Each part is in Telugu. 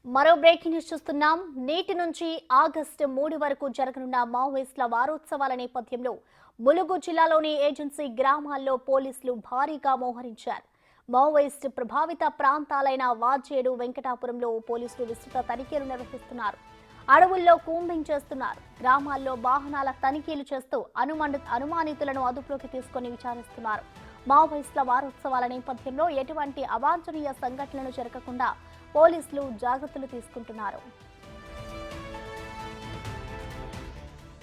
మరో బ్రేకింగ్ న్యూస్ చూస్తున్నాం. నేటి నుంచి ఆగస్టు 3 వరకు జరగనున్న మావోయిస్టుల వారోత్సవాల నేపథ్యంలో ములుగు జిల్లాలోని ఏజెన్సీ గ్రామాల్లో పోలీసులు భారీగా మోహరించారు. మావోయిస్టు ప్రభావిత ప్రాంతాలైన వాజేడు, వెంకటాపురంలో పోలీసులు విస్తృత తనిఖీలు నిర్వహిస్తున్నారు. అడవుల్లో కూంబింగ్ చేస్తున్నారు. గ్రామాల్లో వాహనాల తనిఖీలు చేస్తూ అనుమానితులను అదుపులోకి తీసుకుని విచారిస్తున్నారు. మావోయిస్టుల వారోత్సవాల నేపథ్యంలో ఎటువంటి అవాంఛనీయ సంఘటనలు జరగకుండా పోలీసులు జాగ్రత్తలు తీసుకుంటున్నారు.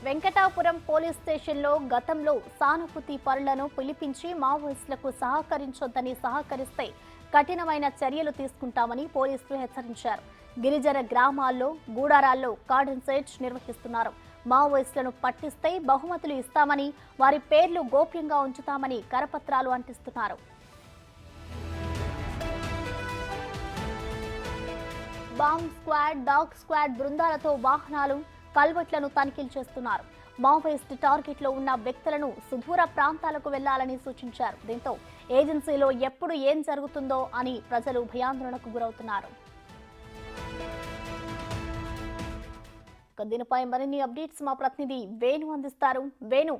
వెంకటాపురం పోలీస్ స్టేషన్లో గతంలో సానుభూతి పరులను పిలిపించి మావోయిస్టులకు సహకరిస్తే కఠినమైన చర్యలు తీసుకుంటామని పోలీసులు హెచ్చరించారు. గిరిజన గ్రామాల్లో, గూడారాల్లో కార్డన్ సెర్చ్ నిర్వహిస్తున్నారు. మావోయిస్టులను పట్టిస్తే బహుమతులు ఇస్తామని, వారి పేర్లు గోప్యంగా ఉంచుతామని కరపత్రాలు అంటిస్తున్నారు. బాంబ్ స్క్వాడ్, డాగ్ స్క్వాడ్ బృందాలతో వాహనాలు, కల్వర్ట్లను తనిఖీలు చేస్తున్నారు. మావోయిస్ట్ టార్గెట్లో ఉన్న వ్యక్తులను సుదూర ప్రాంతాలకు వెళ్లాలని సూచించారు. దీంతో ఏజెన్సీలో ఎప్పుడు ఏం జరుగుతుందో అని ప్రజలు భయాందోళనకు గురవుతున్నారు. దీనిపై మరిన్ని అప్డేట్స్ మా ప్రతినిధి వేణు అందిస్తారు. వేణు.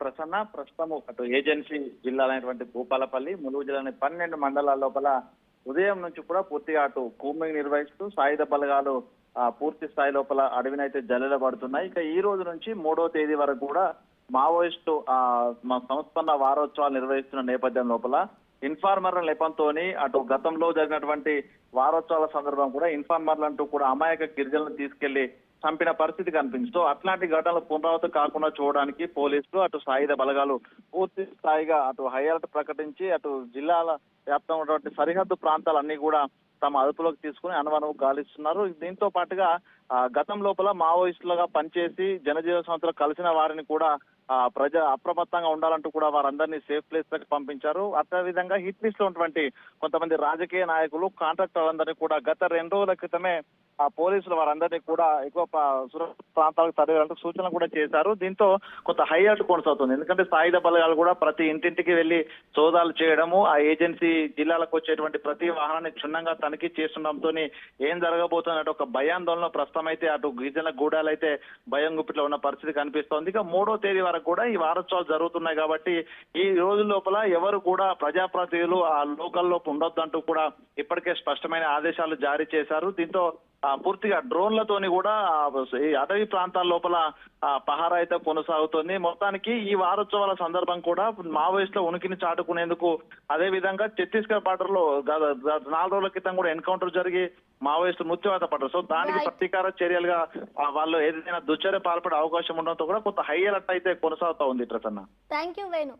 ప్రసన్న, ప్రస్తుతం అటు ఏజెన్సీ జిల్లాలైనటువంటి భూపాలపల్లి, ములుగు జిల్లాని 12 మండలాల లోపల ఉదయం నుంచి కూడా పూర్తిగా అటు కూంబింగ్ నిర్వహిస్తూ సాయుధ బలగాలు పూర్తి స్థాయి లోపల అడవినైతే జల్లెడబడుతున్నాయి. ఇక ఈ రోజు నుంచి 3వ తేదీ వరకు కూడా మావోయిస్టు సంస్కరణ వారోత్సవాలు నిర్వహిస్తున్న నేపథ్యం లోపల ఇన్ఫార్మర్ల నెపంతోని అటు గతంలో జరిగినటువంటి వారోత్సవాల సందర్భం కూడా ఇన్ఫార్మర్లంటూ కూడా అమాయక గిరిజనులను తీసుకెళ్లి చంపిన పరిస్థితి కనిపించింది. సో అట్లాంటి ఘటనలు పునరావృతం కాకుండా చూడడానికి పోలీసులు అటు సాయుధ బలగాలు పూర్తి స్థాయిగా అటు హై అలర్ట్ ప్రకటించి అటు జిల్లాల వ్యాప్తంగా ఉన్నటువంటి సరిహద్దు ప్రాంతాలన్నీ కూడా తమ అదుపులోకి తీసుకుని అనువనువు గాలిస్తున్నారు. దీంతో పాటుగా గతం లోపల మావోయిస్టులుగా పనిచేసి జనజీవన సంస్థలో కలిసిన వారిని కూడా అప్రమత్తంగా ఉండాలంటూ కూడా వారందరినీ సేఫ్ ప్లేస్ లకు పంపించారు. అదే విధంగా హిట్ లిస్ట్ లో ఉన్నటువంటి కొంతమంది రాజకీయ నాయకులు, కాంట్రాక్టర్లందరినీ కూడా గత 2 రోజుల క్రితమే పోలీసులు వారందరినీ కూడా ఎక్కువ సురక్షిత ప్రాంతాలకు తరలించాలంటూ సూచనలు కూడా చేశారు. దీంతో కొంత హై అలర్ట్ కొనసాగుతుంది. ఎందుకంటే సాయుధ బలగాలు కూడా ప్రతి ఇంటింటికి వెళ్లి సోదాలు చేయడము, ఆ ఏజెన్సీ జిల్లాలకు వచ్చేటువంటి ప్రతి వాహనాన్ని క్షుణ్ణంగా తనిఖీ చేస్తుండడంతో ఏం జరగబోతున్నట్టు ఒక భయాందోళన ప్రస్తుతం అయితే అటు గిరిజన గూడాలు అయితే భయం గుప్పిట్లో ఉన్న పరిస్థితి కనిపిస్తోంది. ఇక 3వ తేదీ వరకు కూడా ఈ వారోత్సవాలు జరుగుతున్నాయి కాబట్టి ఈ రోజు లోపల ఎవరు కూడా ప్రజాప్రతినిధులు ఆ లోకల్లో ఉండొద్దంటూ కూడా ఇప్పటికే స్పష్టమైన ఆదేశాలు జారీ చేశారు. దీంతో పూర్తిగా డ్రోన్లతోని కూడా ఈ అటవీ ప్రాంతాల లోపల పహారా అయితే కొనసాగుతుంది. మొత్తానికి ఈ వారోత్సవాల సందర్భం కూడా మావోయిస్టుల ఉనికిని చాటుకునేందుకు, అదే విధంగా ఛత్తీస్గఢ్ బార్డర్ లో 4 రోజుల క్రితం కూడా ఎన్కౌంటర్ జరిగి మావోయిస్టులు మృత్యువాత పడ్డారు. సో దానికి ప్రతీకార చర్యలుగా వాళ్ళు ఏదైనా దుశ్చర్య పాల్పడే అవకాశం ఉండడంతో కూడా కొంత హై అలర్ట్ అయితే కొనసాగుతా ఉంది. ప్రసన్న. Thank you Venu.